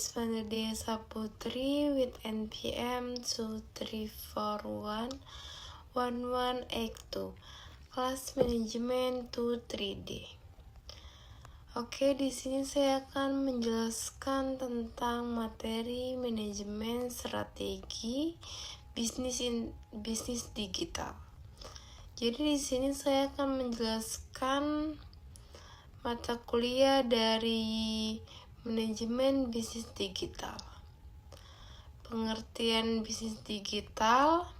is Vandedia Saputri with NPM 2341182, kelas manajemen 3D. Oke, di sini saya akan menjelaskan tentang materi manajemen strategi bisnis digital. Jadi di sini saya akan menjelaskan mata kuliah dari manajemen bisnis digital. Pengertian bisnis digital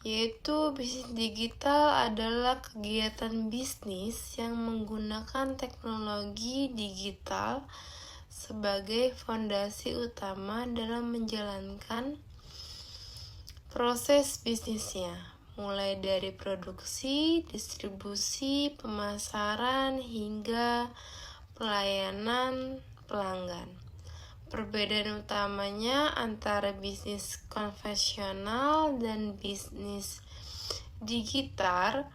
yaitu bisnis digital adalah kegiatan bisnis yang menggunakan teknologi digital sebagai fondasi utama dalam menjalankan proses bisnisnya, mulai dari produksi, distribusi, pemasaran, hingga pelayanan pelanggan. Perbedaan utamanya antara bisnis konvensional dan bisnis digital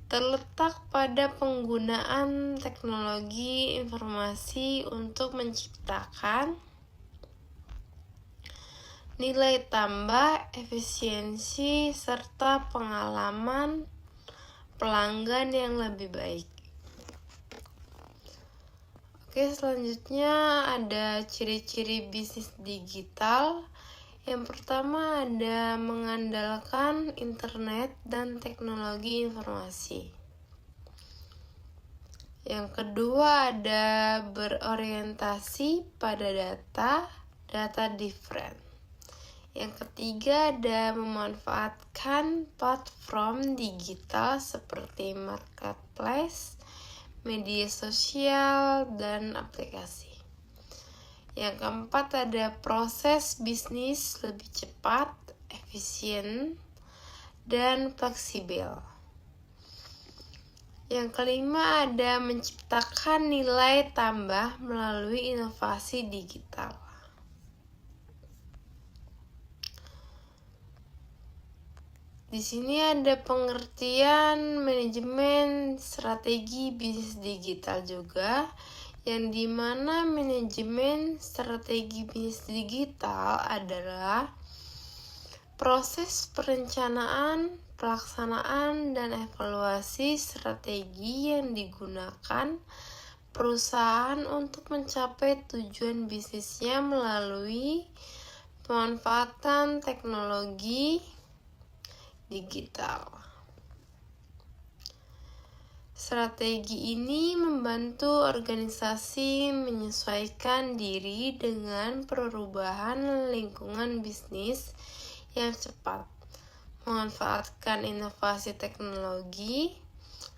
terletak pada penggunaan teknologi informasi untuk menciptakan nilai tambah, efisiensi, serta pengalaman pelanggan yang lebih baik. Oke, selanjutnya ada ciri-ciri bisnis digital. Yang pertama ada mengandalkan internet dan teknologi informasi. Yang kedua ada berorientasi pada data different. Yang ketiga ada memanfaatkan platform digital seperti marketplace, media sosial, dan aplikasi. Yang keempat ada proses bisnis lebih cepat, efisien, dan fleksibel. Yang kelima ada menciptakan nilai tambah melalui inovasi digital. Di sini ada pengertian manajemen strategi bisnis digital juga, yang dimana manajemen strategi bisnis digital adalah proses perencanaan, pelaksanaan, dan evaluasi strategi yang digunakan perusahaan untuk mencapai tujuan bisnisnya melalui pemanfaatan teknologi digital. Strategi ini membantu organisasi menyesuaikan diri dengan perubahan lingkungan bisnis yang cepat, memanfaatkan inovasi teknologi,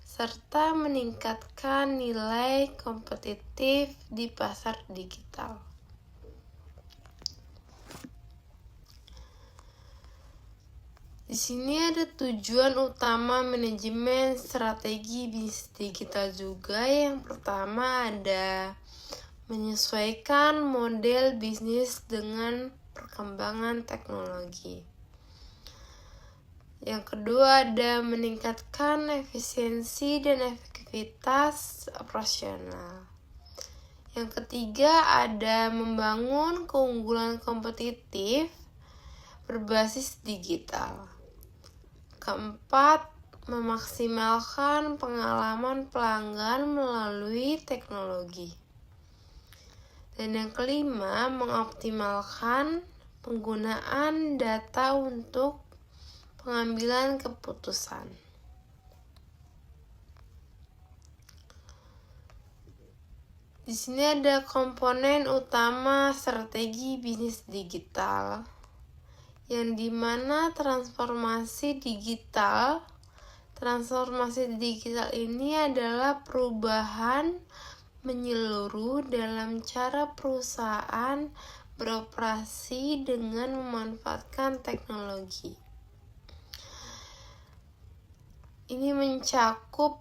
serta meningkatkan nilai kompetitif di pasar digital. Di sini ada tujuan utama manajemen strategi bisnis digital juga. Yang pertama ada menyesuaikan model bisnis dengan perkembangan teknologi. Yang kedua ada meningkatkan efisiensi dan efektivitas operasional. Yang ketiga ada membangun keunggulan kompetitif berbasis digital. Keempat, memaksimalkan pengalaman pelanggan melalui teknologi. Dan yang kelima, mengoptimalkan penggunaan data untuk pengambilan keputusan. Di sini ada komponen utama strategi bisnis digital, yang dimana transformasi digital ini adalah perubahan menyeluruh dalam cara perusahaan beroperasi dengan memanfaatkan teknologi. Ini mencakup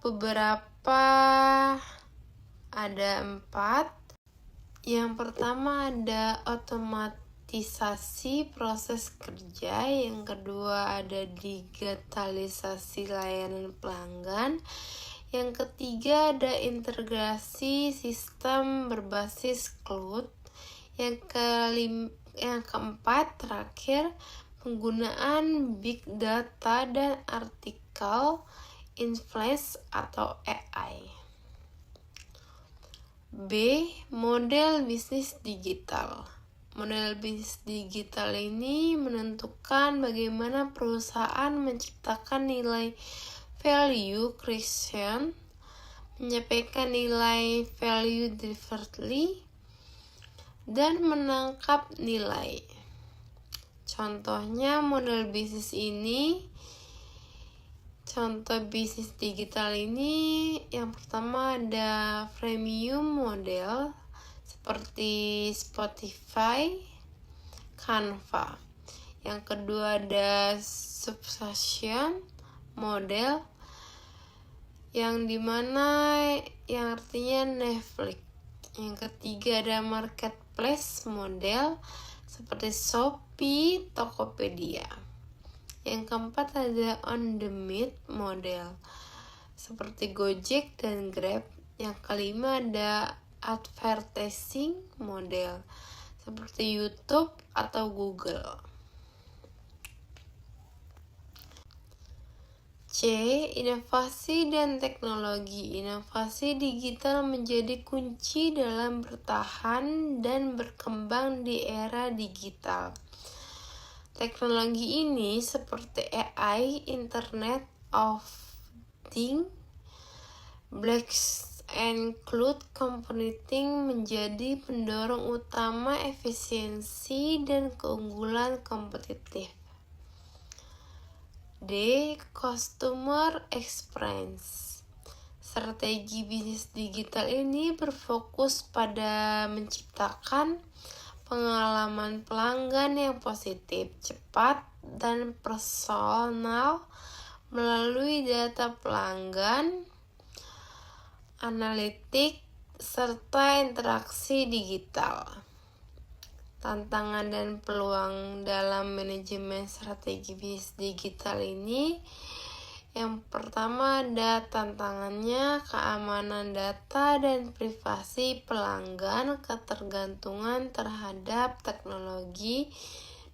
ada 4. Yang pertama ada otomatisasi proses kerja, yang kedua ada digitalisasi layanan pelanggan, yang ketiga ada integrasi sistem berbasis cloud, Yang keempat, terakhir, penggunaan big data dan artificial intelligence atau AI. B. Model bisnis digital. Model bisnis digital ini menentukan bagaimana perusahaan menciptakan nilai value creation, menyampaikan nilai value delivery, dan menangkap nilai. Contohnya contoh bisnis digital ini yang pertama ada freemium model seperti Spotify, Canva. Yang kedua ada subscription model yang artinya Netflix. Yang ketiga ada marketplace model seperti Shopee, Tokopedia. Yang keempat ada on-demand model seperti Gojek dan Grab. Yang kelima ada advertising model seperti YouTube atau Google. C. Inovasi dan teknologi. Inovasi digital menjadi kunci dalam bertahan dan berkembang di era digital. Teknologi ini seperti AI, Internet of Things, blockchain, and cloud computing menjadi pendorong utama efisiensi dan keunggulan kompetitif. D. Customer experience. Strategi bisnis digital ini berfokus pada menciptakan pengalaman pelanggan yang positif, cepat, dan personal melalui data pelanggan, analitik, serta interaksi digital. Tantangan dan peluang dalam manajemen strategi bisnis digital ini, yang pertama ada tantangannya keamanan data dan privasi pelanggan, ketergantungan terhadap teknologi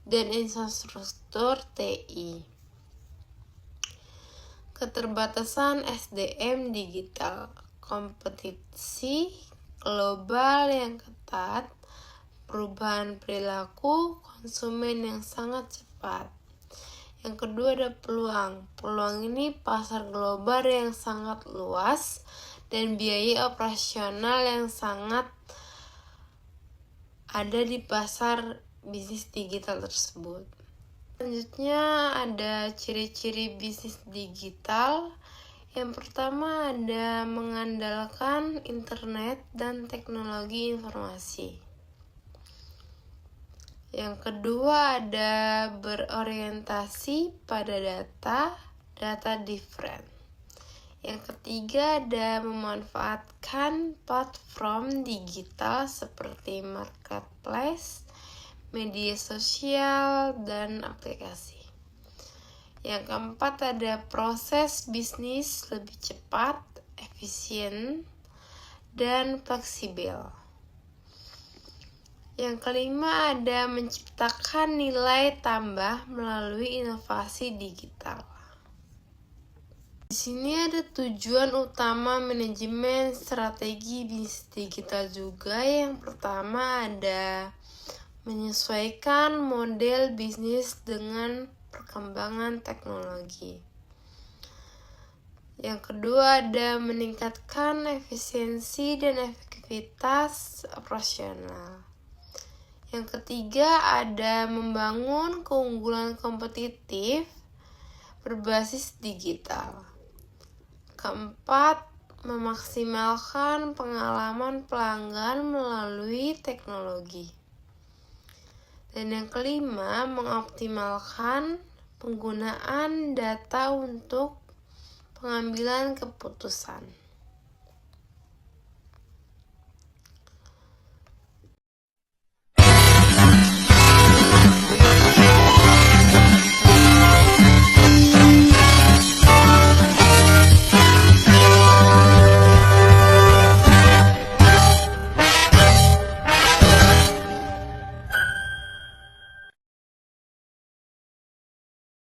dan infrastruktur TI, keterbatasan SDM digital, kompetisi global yang ketat, perubahan perilaku konsumen yang sangat cepat. Yang kedua ada peluang. Peluang ini pasar global yang sangat luas dan biaya operasional yang sangat ada di pasar bisnis digital tersebut. Selanjutnya ada ciri-ciri bisnis digital. Yang pertama ada mengandalkan internet dan teknologi informasi. Yang kedua ada berorientasi pada data different. Yang ketiga ada memanfaatkan platform digital seperti marketplace, media sosial, dan aplikasi. Yang keempat ada proses bisnis lebih cepat, efisien, dan fleksibel. Yang kelima ada menciptakan nilai tambah melalui inovasi digital. Di sini ada tujuan utama manajemen strategi bisnis digital juga. Yang pertama ada menyesuaikan model bisnis dengan perkembangan teknologi. Yang kedua ada meningkatkan efisiensi dan efektivitas operasional. Yang ketiga ada membangun keunggulan kompetitif berbasis digital. Keempat, memaksimalkan pengalaman pelanggan melalui teknologi. Dan yang kelima, mengoptimalkan penggunaan data untuk pengambilan keputusan.